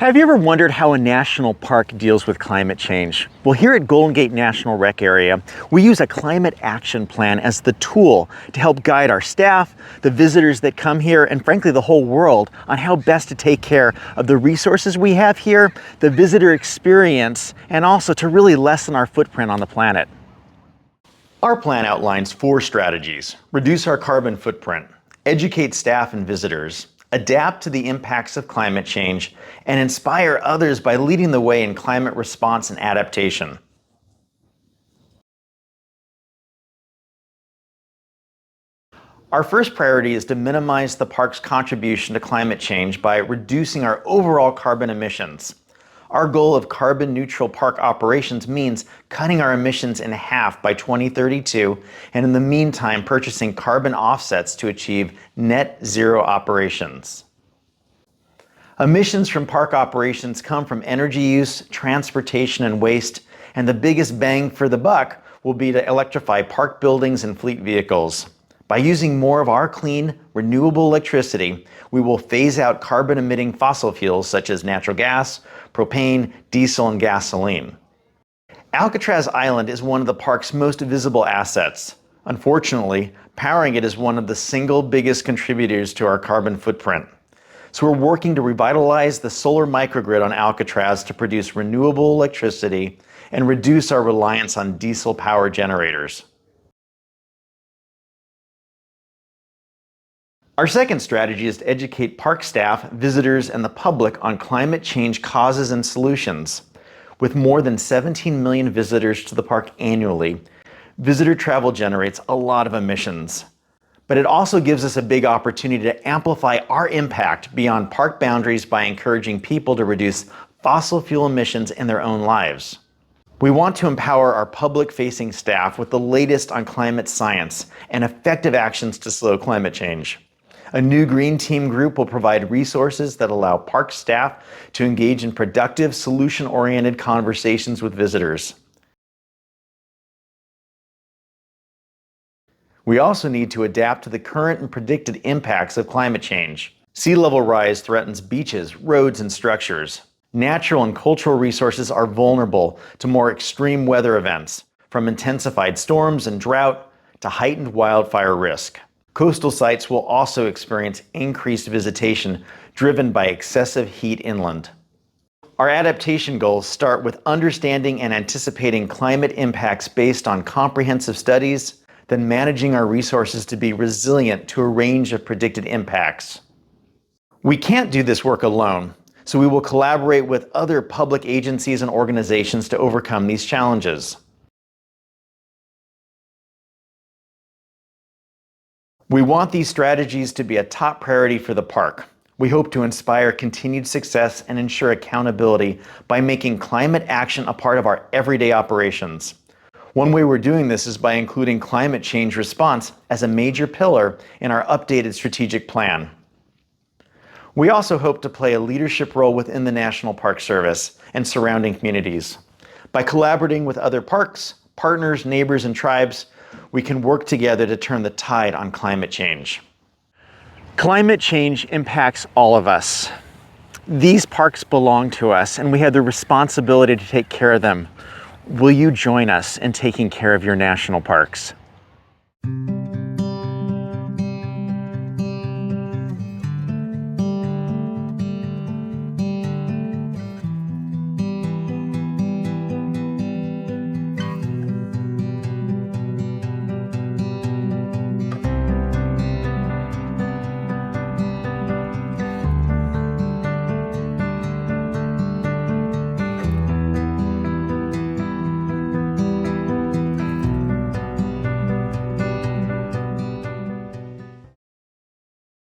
Have you ever wondered how a national park deals with climate change? Well, here at Golden Gate National Rec Area, we use a climate action plan as the tool to help guide our staff, the visitors that come here, and frankly the whole world on how best to take care of the resources we have here, the visitor experience, and also to really lessen our footprint on the planet. Our plan outlines 4 strategies: reduce our carbon footprint, educate staff and visitors, adapt to the impacts of climate change, and inspire others by leading the way in climate response and adaptation. Our first priority is to minimize the park's contribution to climate change by reducing our overall carbon emissions. Our goal of carbon neutral park operations means cutting our emissions in half by 2032, and in the meantime purchasing carbon offsets to achieve net zero operations. Emissions from park operations come from energy use, transportation, and waste, and the biggest bang for the buck will be to electrify park buildings and fleet vehicles. By using more of our clean, renewable electricity, we will phase out carbon-emitting fossil fuels such as natural gas, propane, diesel, and gasoline. Alcatraz Island is one of the park's most visible assets. Unfortunately, powering it is one of the single biggest contributors to our carbon footprint. So we're working to revitalize the solar microgrid on Alcatraz to produce renewable electricity and reduce our reliance on diesel power generators. Our second strategy is to educate park staff, visitors, and the public on climate change causes and solutions. With more than 17 million visitors to the park annually, visitor travel generates a lot of emissions. But it also gives us a big opportunity to amplify our impact beyond park boundaries by encouraging people to reduce fossil fuel emissions in their own lives. We want to empower our public-facing staff with the latest on climate science and effective actions to slow climate change. A new Green Team group will provide resources that allow park staff to engage in productive, solution-oriented conversations with visitors. We also need to adapt to the current and predicted impacts of climate change. Sea level rise threatens beaches, roads, and structures. Natural and cultural resources are vulnerable to more extreme weather events, from intensified storms and drought to heightened wildfire risk. Coastal sites will also experience increased visitation driven by excessive heat inland. Our adaptation goals start with understanding and anticipating climate impacts based on comprehensive studies, then managing our resources to be resilient to a range of predicted impacts. We can't do this work alone, so we will collaborate with other public agencies and organizations to overcome these challenges. We want these strategies to be a top priority for the park. We hope to inspire continued success and ensure accountability by making climate action a part of our everyday operations. One way we're doing this is by including climate change response as a major pillar in our updated strategic plan. We also hope to play a leadership role within the National Park Service and surrounding communities. By collaborating with other parks, partners, neighbors, and tribes, we can work together to turn the tide on climate change. Climate change impacts all of us. These parks belong to us, and we have the responsibility to take care of them. Will you join us in taking care of your national parks?